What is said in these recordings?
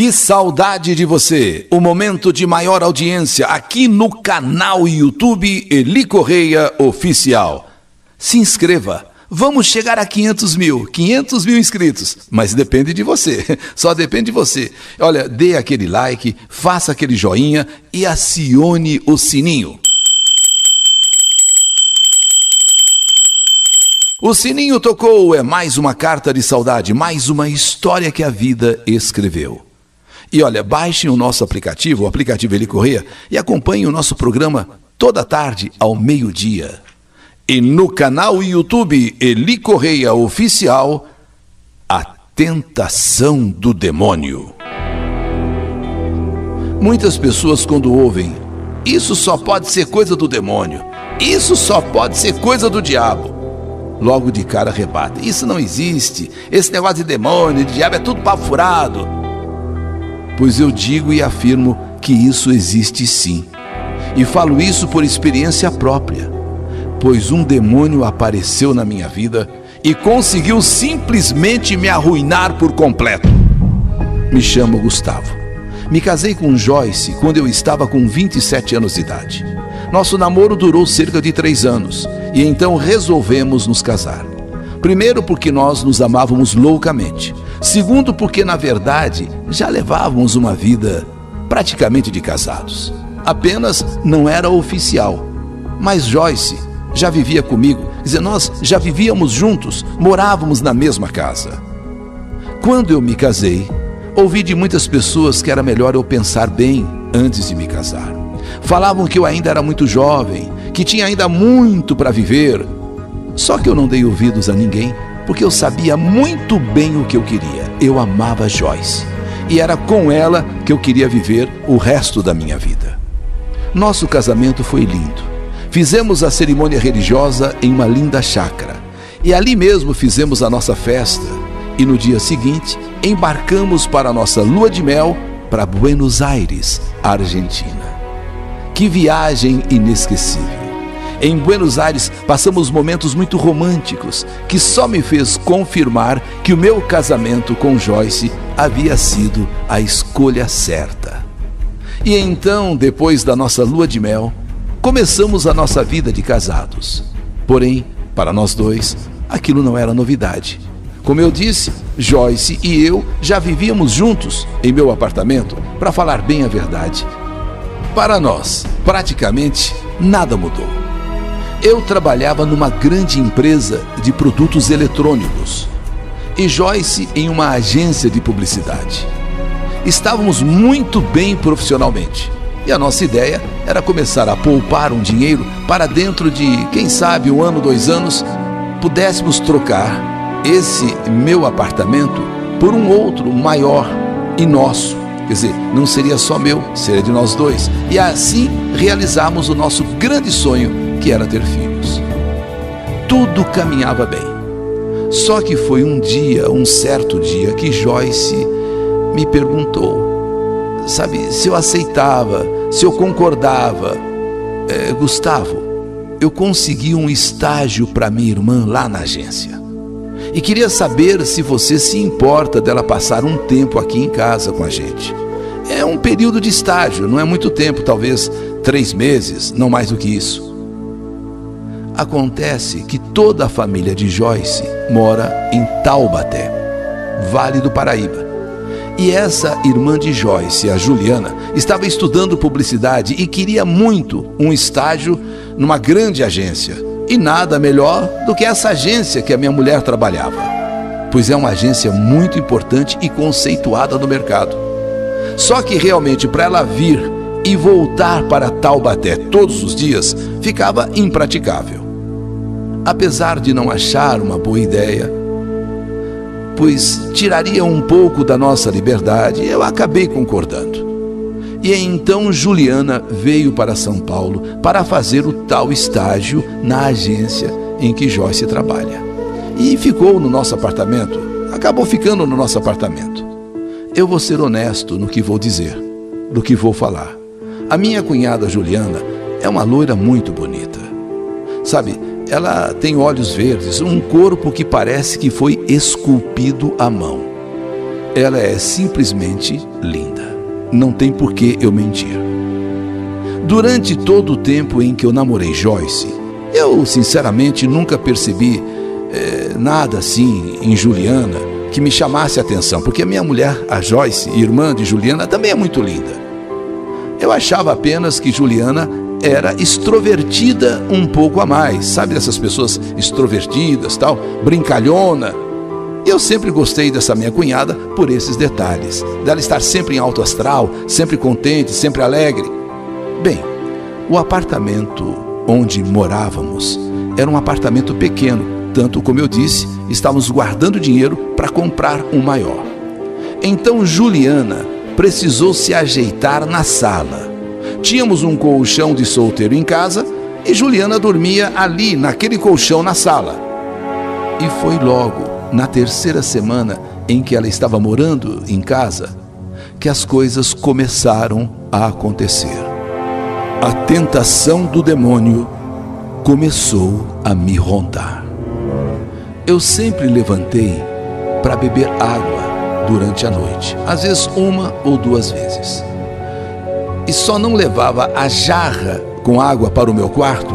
Que saudade de você! O momento de maior audiência aqui no canal YouTube Eli Correia Oficial. Se inscreva. Vamos chegar a 500 mil inscritos, mas depende de você, só depende de você. Olha, dê aquele like, faça aquele joinha e acione o sininho. O sininho tocou, é mais uma carta de saudade, mais uma história que a vida escreveu. E olha, baixem o nosso aplicativo, o aplicativo Eli Correia, e acompanhem o nosso programa toda tarde ao meio-dia. E no canal YouTube Eli Correia Oficial, A Tentação do Demônio. Muitas pessoas quando ouvem, isso só pode ser coisa do demônio, isso só pode ser coisa do diabo, logo de cara rebate, isso não existe, esse negócio de demônio, de diabo é tudo papo furado. Pois eu digo e afirmo que isso existe sim, e falo isso por experiência própria. Pois um demônio apareceu na minha vida e conseguiu simplesmente me arruinar por completo. Me chamo Gustavo. Me casei com Joyce quando eu estava com 27 anos de idade. Nosso namoro durou cerca de 3 anos e então resolvemos nos casar. Primeiro porque nós nos amávamos loucamente. Segundo porque na verdade já levávamos uma vida praticamente de casados. Apenas não era oficial. Mas Joyce já vivia comigo, quer dizer, nós já vivíamos juntos, morávamos na mesma casa. Quando eu me casei, ouvi de muitas pessoas que era melhor eu pensar bem antes de me casar. Falavam que eu ainda era muito jovem, que tinha ainda muito para viver. Só que eu não dei ouvidos a ninguém, porque eu sabia muito bem o que eu queria. Eu amava Joyce, e era com ela que eu queria viver o resto da minha vida. Nosso casamento foi lindo. Fizemos a cerimônia religiosa em uma linda chácara. E ali mesmo fizemos a nossa festa. E no dia seguinte, embarcamos para a nossa lua de mel para Buenos Aires, Argentina. Que viagem inesquecível! Em Buenos Aires, passamos momentos muito românticos, que só me fez confirmar que o meu casamento com Joyce havia sido a escolha certa. E então, depois da nossa lua de mel, começamos a nossa vida de casados. Porém, para nós dois, aquilo não era novidade. Como eu disse, Joyce e eu já vivíamos juntos em meu apartamento, para falar bem a verdade. Para nós, praticamente nada mudou. Eu trabalhava numa grande empresa de produtos eletrônicos e Joyce em uma agência de publicidade. Estávamos muito bem profissionalmente. E a nossa ideia era começar a poupar um dinheiro para dentro de, quem sabe, 1 ano, 2 anos, pudéssemos trocar esse meu apartamento por um outro maior e nosso. Quer dizer, não seria só meu, seria de nós dois. E assim realizarmos o nosso grande sonho, que era ter filhos. Tudo caminhava bem. Só que foi um certo dia, que Joyce me perguntou, sabe, se eu aceitava, se eu concordava. Gustavo, eu consegui um estágio para minha irmã lá na agência. E queria saber se você se importa dela passar um tempo aqui em casa com a gente. É um período de estágio, não é muito tempo, talvez 3 meses, não mais do que isso. Acontece que toda a família de Joyce mora em Taubaté, Vale do Paraíba. E essa irmã de Joyce, a Juliana, estava estudando publicidade e queria muito um estágio numa grande agência. E nada melhor do que essa agência que a minha mulher trabalhava, pois é uma agência muito importante e conceituada no mercado. Só que realmente para ela vir e voltar para Taubaté todos os dias ficava impraticável. Apesar de não achar uma boa ideia, pois tiraria um pouco da nossa liberdade, eu acabei concordando. E então Juliana veio para São Paulo para fazer o tal estágio na agência em que Joyce trabalha. E ficou no nosso apartamento, acabou ficando no nosso apartamento. Eu vou ser honesto no que vou dizer, do que vou falar. A minha cunhada Juliana é uma loira muito bonita. Sabe, ela tem olhos verdes, um corpo que parece que foi esculpido à mão. ela é simplesmente linda. Não tem por que eu mentir. Durante todo o tempo em que eu namorei Joyce, eu sinceramente nunca percebi nada assim em Juliana que me chamasse a atenção, porque a minha mulher, a Joyce, irmã de Juliana, também é muito linda. Eu achava apenas que Juliana era extrovertida um pouco a mais, sabe, dessas pessoas extrovertidas, tal, brincalhona. Eu sempre gostei dessa minha cunhada por esses detalhes, dela estar sempre em alto astral, sempre contente, sempre alegre. Bem, o apartamento onde morávamos era um apartamento pequeno, tanto como eu disse, estávamos guardando dinheiro para comprar um maior. Então Juliana precisou se ajeitar na sala. Tínhamos um colchão de solteiro em casa e Juliana dormia ali naquele colchão na sala. E foi logo na terceira semana em que ela estava morando em casa que as coisas começaram a acontecer. A tentação do demônio começou a me rondar. Eu sempre levantei para beber água durante a noite, às vezes 1 ou 2 vezes. E só não levava a jarra com água para o meu quarto,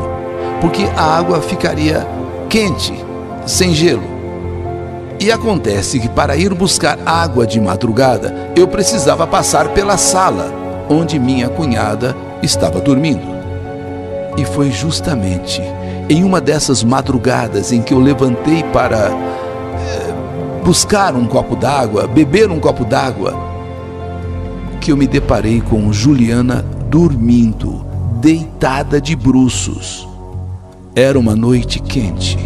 porque a água ficaria quente, sem gelo. E acontece que para ir buscar água de madrugada, eu precisava passar pela sala, onde minha cunhada estava dormindo. E foi justamente em uma dessas madrugadas em que eu levantei para buscar um copo d'água, beber um copo d'água, que eu me deparei com Juliana dormindo, deitada de bruços. Era uma noite quente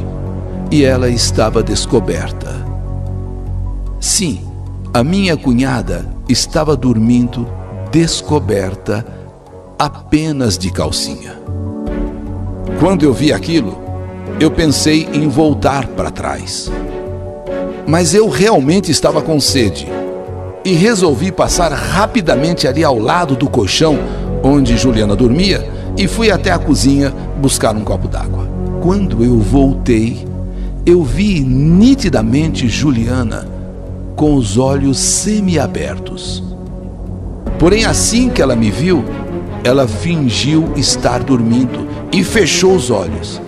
e ela estava descoberta. Sim, a minha cunhada estava dormindo descoberta, apenas de calcinha. Quando eu vi aquilo, eu pensei em voltar para trás. Mas eu realmente estava com sede e resolvi passar rapidamente ali ao lado do colchão onde Juliana dormia e fui até a cozinha buscar um copo d'água. Quando eu voltei, eu vi nitidamente Juliana com os olhos semiabertos. Porém, assim que ela me viu, ela fingiu estar dormindo e fechou os olhos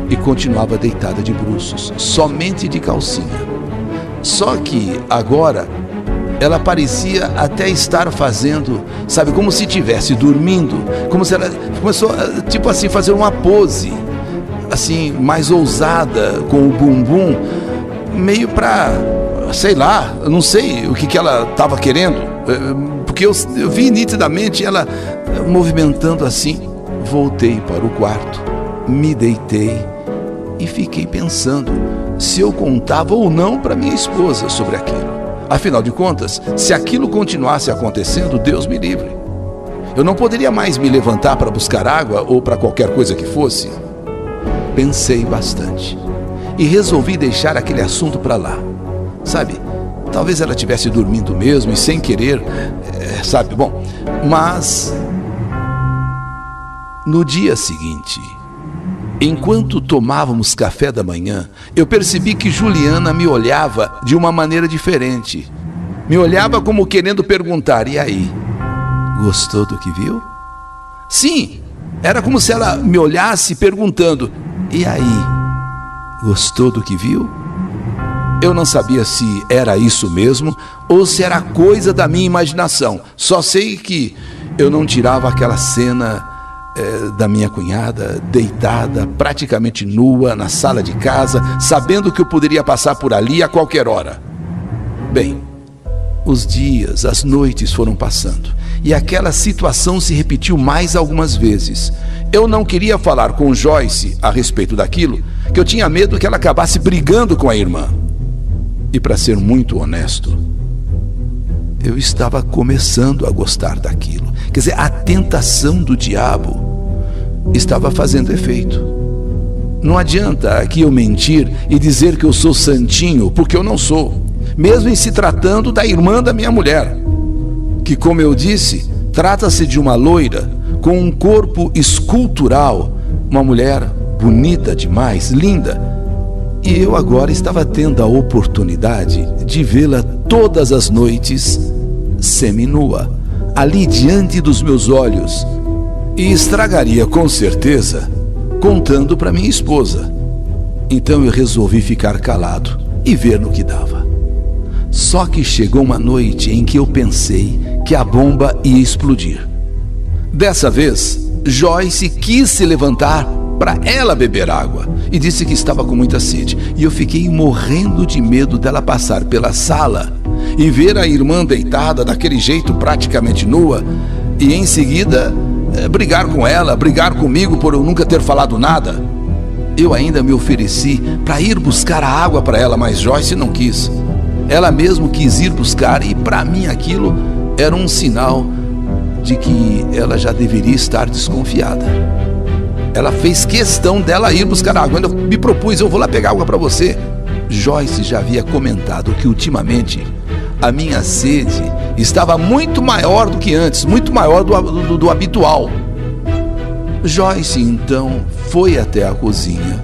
e continuava deitada de bruços, somente de calcinha. Só que agora ela parecia até estar fazendo, sabe, como se estivesse dormindo, como se ela começou, tipo assim, fazer uma pose, assim, mais ousada, com o bumbum, meio para, sei lá, eu não sei o que ela estava querendo, porque eu vi nitidamente ela movimentando assim. Voltei para o quarto, me deitei e fiquei pensando se eu contava ou não para minha esposa sobre aquilo. Afinal de contas, se aquilo continuasse acontecendo, Deus me livre. Eu não poderia mais me levantar para buscar água ou para qualquer coisa que fosse. Pensei bastante e resolvi deixar aquele assunto para lá. Sabe, talvez ela estivesse dormindo mesmo e sem querer, sabe, bom, mas no dia seguinte, enquanto tomávamos café da manhã, eu percebi que Juliana me olhava de uma maneira diferente. Me olhava como querendo perguntar: e aí, gostou do que viu? Sim, era como se ela me olhasse perguntando: e aí, gostou do que viu? Eu não sabia se era isso mesmo ou se era coisa da minha imaginação. Só sei que eu não tirava aquela cena da minha cunhada deitada, praticamente nua, na sala de casa, sabendo que eu poderia passar por ali a qualquer hora. Bem, os dias, as noites foram passando e aquela situação se repetiu mais algumas vezes. Eu não queria falar com Joyce a respeito daquilo, que eu tinha medo que ela acabasse brigando com a irmã. E para ser muito honesto, eu estava começando a gostar daquilo. Quer dizer, a tentação do diabo estava fazendo efeito. Não adianta aqui eu mentir e dizer que eu sou santinho, porque eu não sou. Mesmo em se tratando da irmã da minha mulher, que, como eu disse, trata-se de uma loira com um corpo escultural, uma mulher bonita demais, linda. E eu agora estava tendo a oportunidade de vê-la todas as noites seminua, ali diante dos meus olhos, e estragaria com certeza contando para minha esposa. Então eu resolvi ficar calado e ver no que dava. Só que chegou uma noite em que eu pensei que a bomba ia explodir. Dessa vez, Joyce quis se levantar para ela beber água e disse que estava com muita sede. E eu fiquei morrendo de medo dela passar pela sala e ver a irmã deitada daquele jeito, praticamente nua, e em seguida brigar com ela, brigar comigo por eu nunca ter falado nada. Eu ainda me ofereci para ir buscar a água para ela, mas Joyce não quis. Ela mesmo quis ir buscar, e para mim aquilo era um sinal de que ela já deveria estar desconfiada. Ela fez questão dela ir buscar água. Eu me propus, eu vou lá pegar água para você. Joyce já havia comentado que ultimamente a minha sede estava muito maior do que antes, muito maior do habitual. Joyce então foi até a cozinha,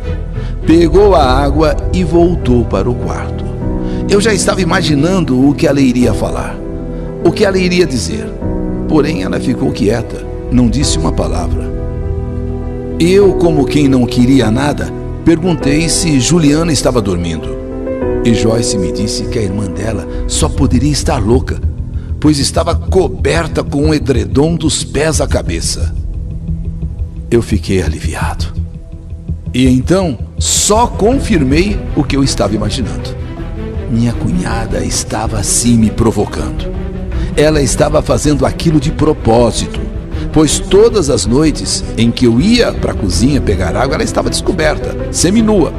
pegou a água e voltou para o quarto. Eu já estava imaginando o que ela iria falar, o que ela iria dizer. Porém, ela ficou quieta, não disse uma palavra. Eu, como quem não queria nada, perguntei se Juliana estava dormindo. E Joyce me disse que a irmã dela só poderia estar louca, pois estava coberta com um edredom dos pés à cabeça. Eu fiquei aliviado. E então, só confirmei o que eu estava imaginando. Minha cunhada estava assim me provocando. Ela estava fazendo aquilo de propósito, pois todas as noites em que eu ia para a cozinha pegar água, ela estava descoberta, seminua.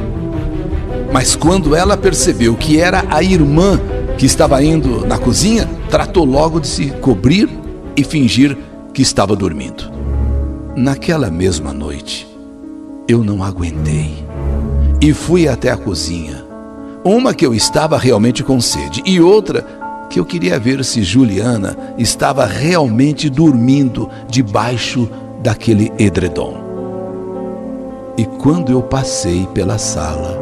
Mas quando ela percebeu que era a irmã que estava indo na cozinha, tratou logo de se cobrir e fingir que estava dormindo. Naquela mesma noite, eu não aguentei e fui até a cozinha. Uma que eu estava realmente com sede e outra que eu queria ver se Juliana estava realmente dormindo debaixo daquele edredom. E quando eu passei pela sala,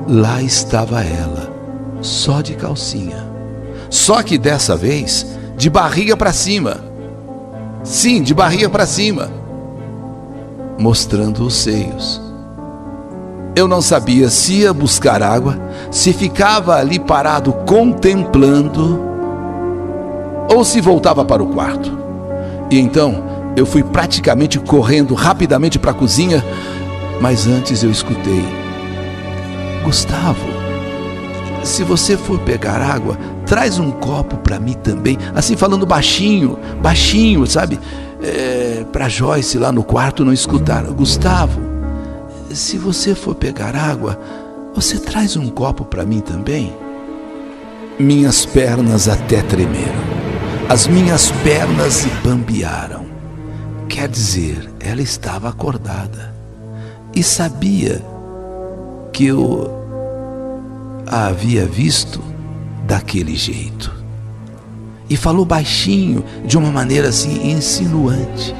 lá estava ela, só de calcinha. Só que dessa vez, de barriga para cima. Sim, de barriga para cima, mostrando os seios. Eu não sabia se ia buscar água, se ficava ali parado contemplando, ou se voltava para o quarto. E então eu fui praticamente correndo rapidamente para a cozinha, mas antes eu escutei: Gustavo, se você for pegar água, traz um copo para mim também. Assim, falando baixinho, baixinho, sabe? Para Joyce lá no quarto não escutar. Gustavo, se você for pegar água, você traz um copo para mim também? Minhas pernas até tremeram. As minhas pernas se bambearam. Quer dizer, ela estava acordada e sabia que eu a havia visto daquele jeito. E falou baixinho, de uma maneira assim insinuante: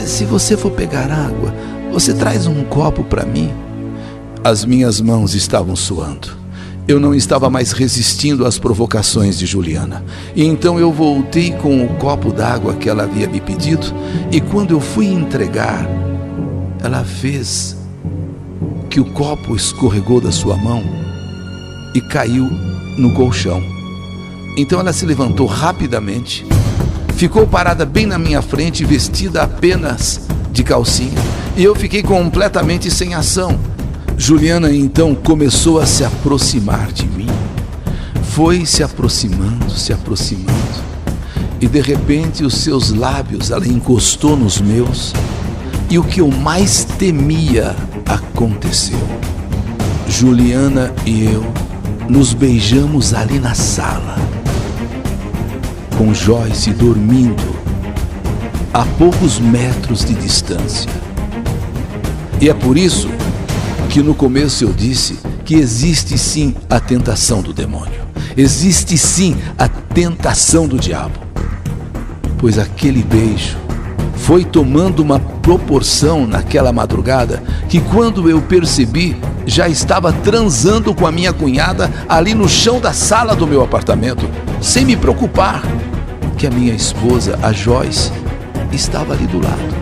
se você for pegar água, você traz um copo para mim? As minhas mãos estavam suando. Eu não estava mais resistindo às provocações de Juliana. E então eu voltei com o copo d'água que ela havia me pedido. E quando eu fui entregar, ela fez que o copo escorregou da sua mão e caiu no colchão. Então ela se levantou rapidamente, ficou parada bem na minha frente, vestida apenas de calcinha, e eu fiquei completamente sem ação. Juliana então começou a se aproximar de mim. Foi se aproximando, e de repente os seus lábios, ela encostou nos meus, e o que eu mais temia aconteceu. Juliana e eu nos beijamos ali na sala, com Joyce dormindo a poucos metros de distância. E é por isso que no começo eu disse que existe sim a tentação do demônio, existe sim a tentação do diabo, pois aquele beijo foi tomando uma proporção naquela madrugada que, quando eu percebi, já estava transando com a minha cunhada ali no chão da sala do meu apartamento, sem me preocupar que a minha esposa, a Joyce, estava ali do lado.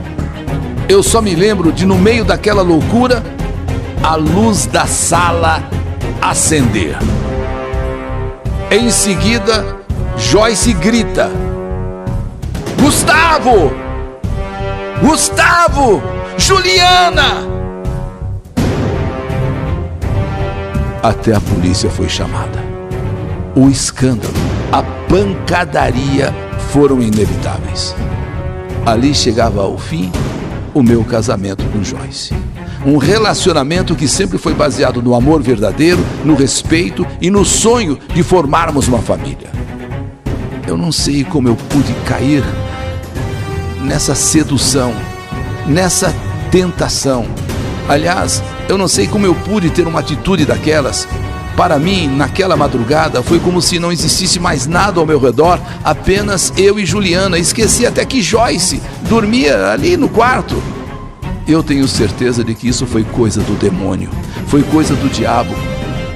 Eu só me lembro de, no meio daquela loucura, a luz da sala acender. Em seguida, Joyce grita: Gustavo! Gustavo! Juliana! Até a polícia foi chamada. O escândalo, a pancadaria foram inevitáveis. Ali chegava ao fim o meu casamento com Joyce. Um relacionamento que sempre foi baseado no amor verdadeiro, no respeito e no sonho de formarmos uma família. Eu não sei como eu pude cair nessa sedução, nessa tentação. Aliás, eu não sei como eu pude ter uma atitude daquelas. Para mim, naquela madrugada, foi como se não existisse mais nada ao meu redor, apenas eu e Juliana. Esqueci até que Joyce dormia ali no quarto. Eu tenho certeza de que isso foi coisa do demônio, foi coisa do diabo.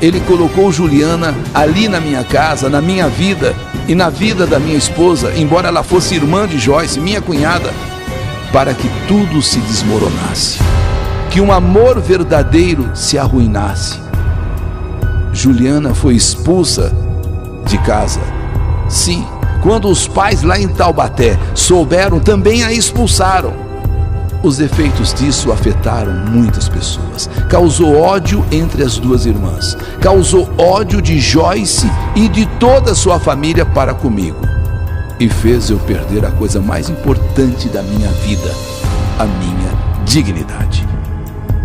Ele colocou Juliana ali na minha casa, na minha vida e na vida da minha esposa, embora ela fosse irmã de Joyce, minha cunhada, para que tudo se desmoronasse, que um amor verdadeiro se arruinasse. Juliana foi expulsa de casa. Sim, quando os pais lá em Taubaté souberam, também a expulsaram. Os efeitos disso afetaram muitas pessoas. Causou ódio entre as duas irmãs. Causou ódio de Joyce e de toda a sua família para comigo. E fez eu perder a coisa mais importante da minha vida, a minha dignidade.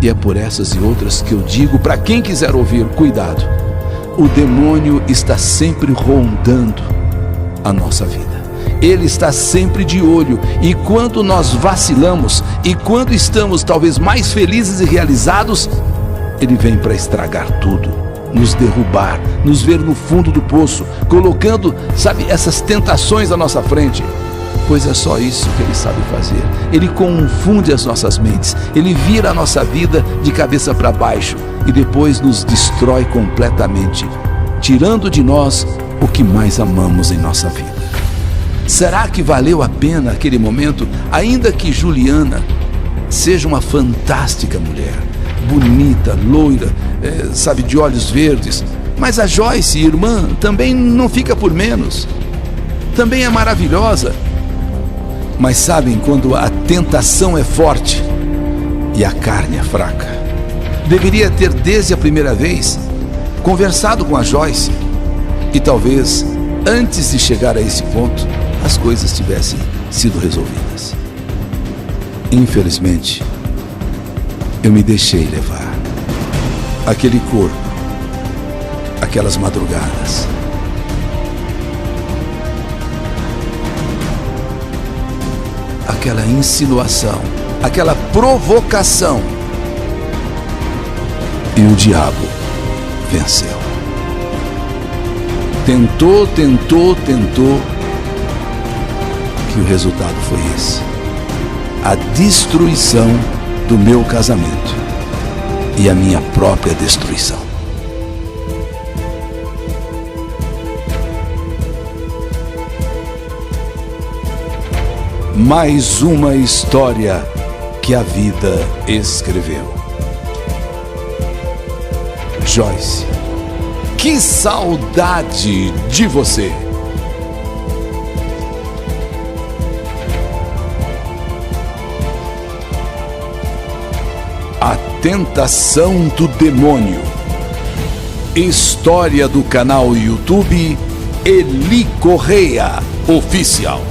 E é por essas e outras que eu digo para quem quiser ouvir: cuidado. O demônio está sempre rondando a nossa vida. Ele está sempre de olho, e quando nós vacilamos e quando estamos talvez mais felizes e realizados, ele vem para estragar tudo, nos derrubar, nos ver no fundo do poço, colocando, essas tentações à nossa frente. Pois é só isso que ele sabe fazer. Ele confunde as nossas mentes, ele vira a nossa vida de cabeça para baixo e depois nos destrói completamente, tirando de nós o que mais amamos em nossa vida. Será que valeu a pena aquele momento, ainda que Juliana seja uma fantástica mulher, bonita, loira, de olhos verdes, mas a Joyce, irmã, também não fica por menos, também é maravilhosa. Mas sabem, quando a tentação é forte e a carne é fraca, deveria ter desde a primeira vez conversado com a Joyce e talvez antes de chegar a esse ponto as coisas tivessem sido resolvidas. Infelizmente, eu me deixei levar. Aquele corpo, aquelas madrugadas, aquela insinuação, aquela provocação, e o diabo venceu. Tentou, que o resultado foi esse: a destruição do meu casamento e a minha própria destruição. Mais uma história que a vida escreveu. Joyce, que saudade de você! A tentação do demônio. História do canal YouTube Eli Correia Oficial.